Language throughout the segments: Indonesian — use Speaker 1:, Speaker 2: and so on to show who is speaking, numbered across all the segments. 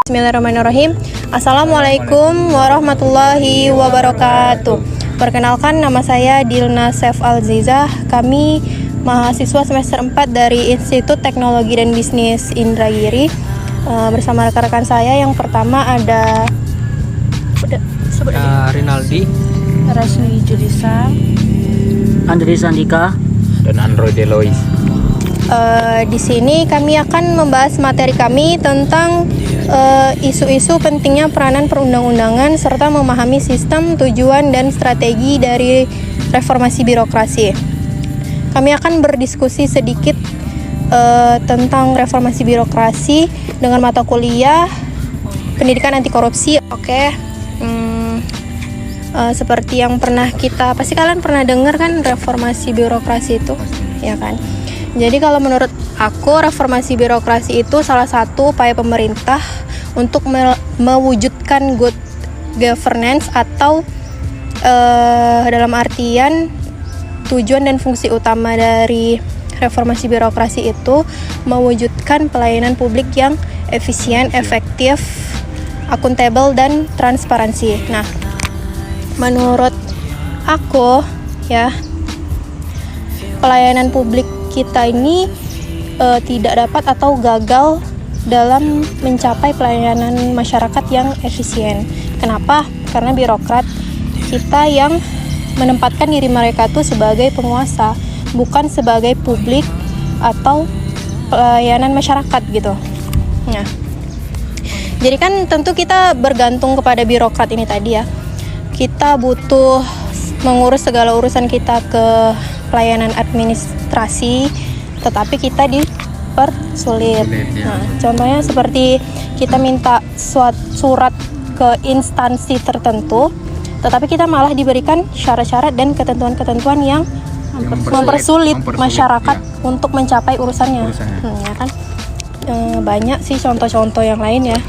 Speaker 1: Bismillahirrahmanirrahim. Assalamualaikum warahmatullahi wabarakatuh. Perkenalkan, nama saya Dilna Sef Alzizah. Kami mahasiswa semester 4 dari Institut Teknologi dan Bisnis Indragiri. Bersama rekan-rekan saya, yang pertama ada
Speaker 2: Rinaldi,
Speaker 1: Rasmi Julisa,
Speaker 3: Andri Sandika,
Speaker 2: dan Android Elois.
Speaker 1: Di sini kami akan membahas materi kami tentang isu-isu pentingnya peranan perundang-undangan serta memahami sistem, tujuan, dan strategi dari reformasi birokrasi. Kami akan berdiskusi sedikit tentang reformasi birokrasi dengan mata kuliah pendidikan anti korupsi. Seperti yang pasti kalian pernah dengar kan reformasi birokrasi itu, ya kan? Jadi kalau menurut aku, reformasi birokrasi itu salah satu upaya pemerintah untuk mewujudkan good governance atau dalam artian tujuan dan fungsi utama dari reformasi birokrasi itu mewujudkan pelayanan publik yang efisien, efektif, akuntabel, dan transparansi. Nah, menurut aku ya, pelayanan publik kita ini tidak dapat atau gagal dalam mencapai pelayanan masyarakat yang efisien. Kenapa? Karena birokrat kita yang menempatkan diri mereka tuh sebagai penguasa, bukan sebagai publik atau pelayanan masyarakat gitu. Nah, jadi kan tentu kita bergantung kepada birokrat ini tadi ya. Kita butuh mengurus segala urusan kita ke pelayanan administrasi, tetapi kita dipersulit. Nah, contohnya seperti kita minta surat ke instansi tertentu, tetapi kita malah diberikan syarat-syarat dan ketentuan-ketentuan yang mempersulit masyarakat untuk mencapai urusannya. Ya kan? Banyak sih contoh-contoh yang lain ya.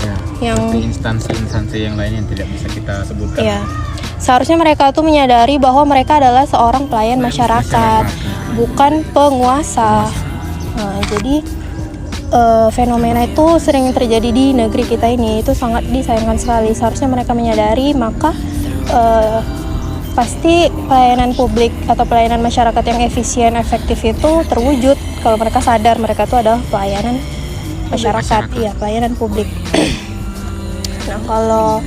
Speaker 1: Yang
Speaker 2: instansi-instansi yang lain yang tidak bisa kita sebutkan.
Speaker 1: Iya. Seharusnya mereka tuh menyadari bahwa mereka adalah seorang pelayan masyarakat, bukan penguasa. Nah, jadi fenomena itu sering terjadi di negeri kita ini, itu sangat disayangkan sekali. Seharusnya mereka menyadari, maka pasti pelayanan publik atau pelayanan masyarakat yang efisien, efektif itu terwujud kalau mereka sadar mereka itu adalah pelayanan masyarakat, iya, pelayanan publik. Nah, kalau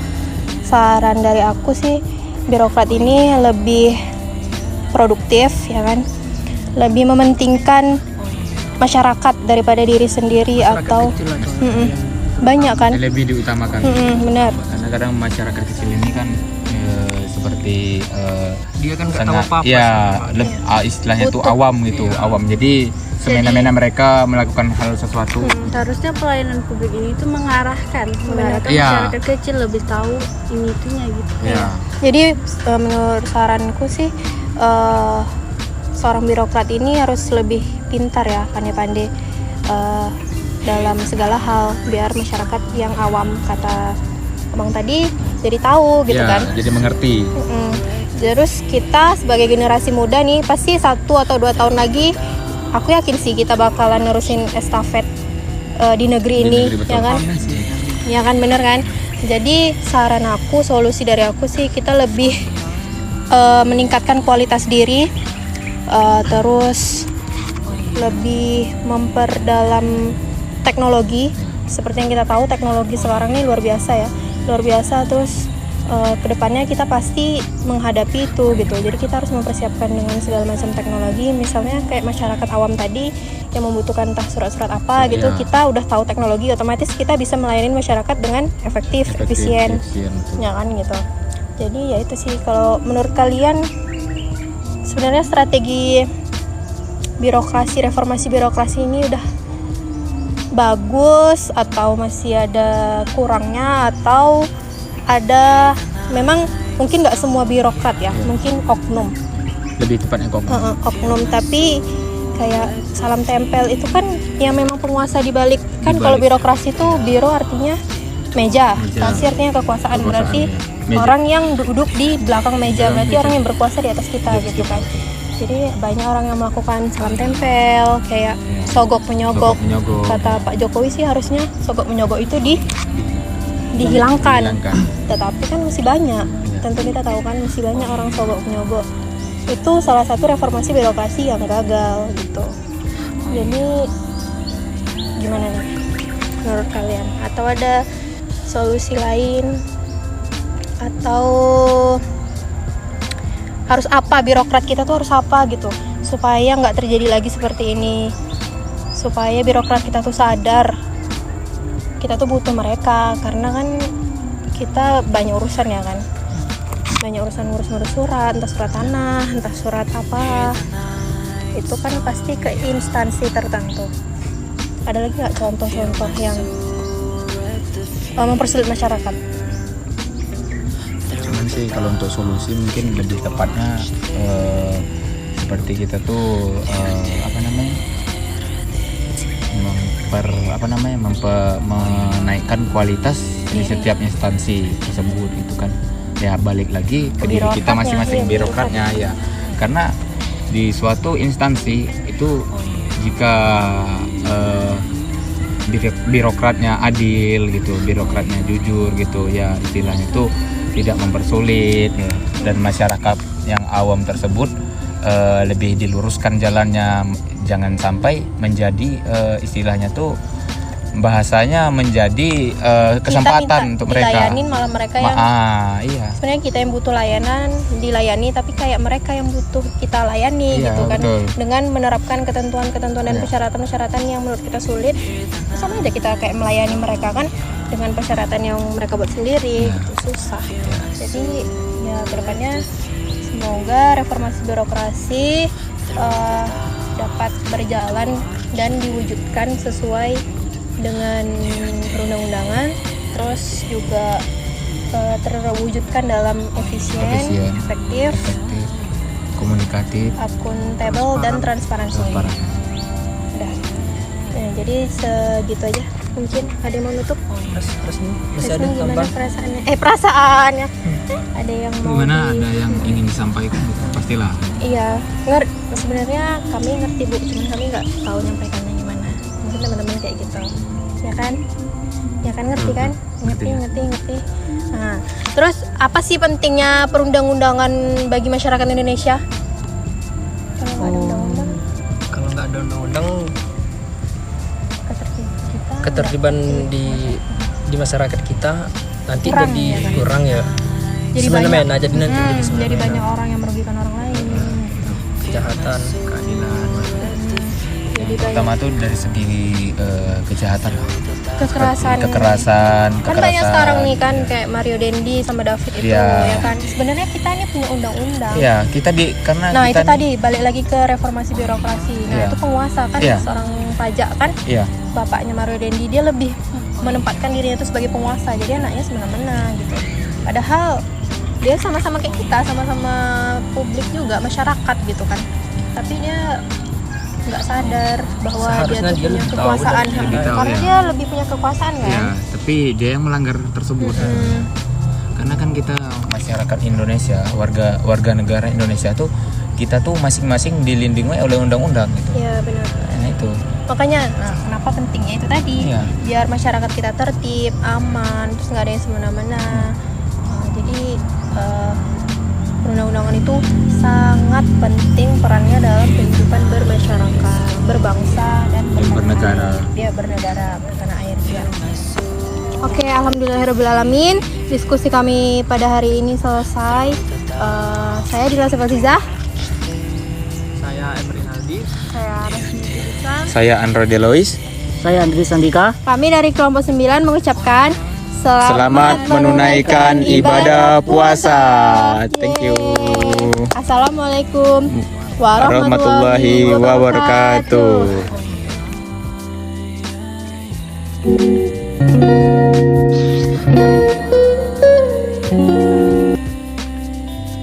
Speaker 1: saran dari aku sih, birokrat ini lebih produktif, ya kan, lebih mementingkan masyarakat daripada diri sendiri atau banyak kan,
Speaker 2: lebih diutamakan.
Speaker 1: Benar.
Speaker 2: Karena kadang masyarakat kecil ini kan seperti
Speaker 3: dia kan nggak tahu apa-apa.
Speaker 2: Ya, istilahnya itu awam gitu, awam. Jadi semena-mena mereka melakukan hal sesuatu.
Speaker 4: Harusnya pelayanan publik ini itu mengarahkan masyarakat kecil lebih tahu ini itunya gitu.
Speaker 2: Ya.
Speaker 1: Jadi menurut saranku sih, seorang birokrat ini harus lebih pintar ya, pandai-pandai dalam segala hal, biar masyarakat yang awam, kata abang tadi, jadi tahu gitu kan.
Speaker 2: Jadi mengerti.
Speaker 1: Terus kita sebagai generasi muda nih, pasti 1 atau 2 tahun lagi, aku yakin sih kita bakalan nerusin estafet di negeri ini, ya kan? Ya kan, bener kan? Jadi saran aku, solusi dari aku sih, kita lebih meningkatkan kualitas diri, terus lebih memperdalam teknologi. Seperti yang kita tahu, teknologi sekarang ini luar biasa ya, luar biasa. Terus kedepannya kita pasti menghadapi itu gitu. Jadi kita harus mempersiapkan dengan segala macam teknologi. Misalnya kayak masyarakat awam tadi yang membutuhkan entah surat-surat apa gitu, kita udah tahu teknologi, otomatis kita bisa melayani masyarakat dengan efektif, efisien, ya kan gitu. Jadi ya itu sih, kalau menurut kalian sebenarnya strategi birokrasi, reformasi birokrasi ini udah bagus atau masih ada kurangnya, atau ada memang mungkin nggak semua birokrat ya, mungkin oknum,
Speaker 2: lebih tepatnya
Speaker 1: oknum, tapi kayak salam tempel itu kan yang memang penguasa dibalik kan. Kalau birokrasi itu, biro artinya meja, kasir artinya kekuasaan, berarti
Speaker 2: meja.
Speaker 1: Orang yang duduk di belakang meja berarti orang yang berkuasa di atas kita gitu kan. Jadi banyak orang yang melakukan salam tempel, kayak sogok menyogok. Kata Pak Jokowi sih harusnya sogok menyogok itu dihilangkan. Tetapi kan masih banyak. Tentu kita tahu kan masih banyak orang sogok menyogok. Itu salah satu reformasi birokrasi yang gagal gitu. Jadi gimana nih menurut kalian? Atau ada solusi lain? Atau harus apa, birokrat kita tuh harus apa gitu supaya nggak terjadi lagi seperti ini, supaya birokrat kita tuh sadar kita tuh butuh mereka, karena kan kita banyak urusan ya kan, banyak urusan ngurus surat, entah surat tanah, entah surat apa, itu kan pasti ke instansi tertentu. Ada lagi nggak contoh-contoh yang mempersulit masyarakat?
Speaker 2: Sih kalau untuk solusi mungkin lebih tepatnya seperti kita tuh menaikkan kualitas di setiap instansi tersebut gitu kan, ya balik lagi ke diri kita masing-masing, birokratnya ya, karena di suatu instansi itu jika birokratnya adil gitu, birokratnya jujur gitu ya, istilahnya itu tidak mempersulit ya, dan masyarakat yang awam tersebut lebih diluruskan jalannya, jangan sampai menjadi istilahnya tuh bahasanya menjadi kesempatan untuk mereka
Speaker 1: dilayanin, malah mereka yang
Speaker 2: iya.
Speaker 1: Sebenarnya kita yang butuh layanan dilayani, tapi kayak mereka yang butuh kita layani gitu kan,
Speaker 2: betul.
Speaker 1: Dengan menerapkan ketentuan-ketentuan dan persyaratan-persyaratan yang menurut kita sulit, sama aja kita kayak melayani mereka kan dengan persyaratan yang mereka buat sendiri, itu susah. Jadi ya kedepannya semoga reformasi birokrasi dapat berjalan dan diwujudkan sesuai dengan perundang-undangan, terus juga terwujudkan dalam efisien, efektif,
Speaker 2: komunikatif,
Speaker 1: akuntabel, dan transparansi. Udah. Nah, jadi segitu aja. Mungkin ada yang mau nutup?
Speaker 3: Masih ada
Speaker 1: gimana
Speaker 3: tambah?
Speaker 1: perasaannya? Ada yang mau
Speaker 2: ada yang ingin disampaikan gitu, pastilah.
Speaker 1: Iya, sebenarnya kami ngerti Bu, cuman kami nggak tahu nyampaikannya gimana. Mungkin teman-teman kayak gitu, ya kan? Ya kan, ngerti kan? Ngerti. Nah, terus apa sih pentingnya perundang-undangan bagi masyarakat Indonesia? Kalau nggak ada undang-undang,
Speaker 3: Kalau nggak ada undang-undang, ketertiban di masyarakat kita nanti
Speaker 1: kurang,
Speaker 3: jadi
Speaker 1: ya kan?
Speaker 3: kurang ya.
Speaker 1: Jadi
Speaker 3: Semena-mena jadi nanti jadi
Speaker 1: jadi
Speaker 3: semena-mena.
Speaker 1: banyak orang yang merugikan orang lain.
Speaker 3: Kejahatan,
Speaker 2: Keadilan.
Speaker 1: Jadi
Speaker 2: Pertama tuh dari segi kejahatan,
Speaker 1: kekerasan. Kan banyak sekarang nih kan
Speaker 2: ya.
Speaker 1: kayak Mario Dendi sama David itu
Speaker 2: Iya.
Speaker 1: ya kan. Sebenarnya kita ini punya undang-undang.
Speaker 2: Ya kita
Speaker 1: Nah
Speaker 2: kita
Speaker 1: itu tadi balik lagi ke reformasi birokrasi. Nah
Speaker 2: Iya.
Speaker 1: itu penguasa kan,
Speaker 2: Iya.
Speaker 1: seorang pajak kan,
Speaker 2: Iya.
Speaker 1: bapaknya Mario Dendi, dia lebih menempatkan dirinya itu sebagai penguasa, jadi anaknya semena-mena gitu. Padahal dia sama-sama kayak kita, sama-sama publik juga, masyarakat gitu kan. Tapi dia nggak sadar bahwa
Speaker 3: Seharusnya
Speaker 1: dia tuh
Speaker 3: dia
Speaker 1: punya
Speaker 3: lebih tahu
Speaker 1: kekuasaan,
Speaker 3: dan lebih
Speaker 2: tahu,
Speaker 1: karena
Speaker 2: ya.
Speaker 1: dia lebih punya kekuasaan kan.
Speaker 2: Ya, tapi dia yang melanggar tersebut. Karena kan kita masyarakat Indonesia, warga negara Indonesia tuh kita tuh masing-masing dilindungi oleh undang-undang gitu.
Speaker 1: Iya benar.
Speaker 2: Nah itu.
Speaker 1: Makanya, kenapa pentingnya itu tadi,
Speaker 2: Iya.
Speaker 1: biar masyarakat kita tertib, aman, terus nggak ada yang semena-mena. Jadi perundang-undangan itu sangat penting perannya dalam kehidupan bermasyarakat, berbangsa dan
Speaker 2: bernegara.
Speaker 1: Dia bernegara, bertanah air juga. Oke, alhamdulillahirobbilalamin. Diskusi kami pada hari ini selesai. Saya Dila Sefazizah.
Speaker 3: saya Emrin Aldi.
Speaker 1: Saya Rasmi Tulisan.
Speaker 2: Saya Andro Delois.
Speaker 3: Saya Andri Sandika.
Speaker 1: Kami dari kelompok 9 mengucapkan
Speaker 2: Selamat menunaikan ibadah puasa. Thank you.
Speaker 1: Assalamualaikum
Speaker 2: Warahmatullahi wabarakatuh.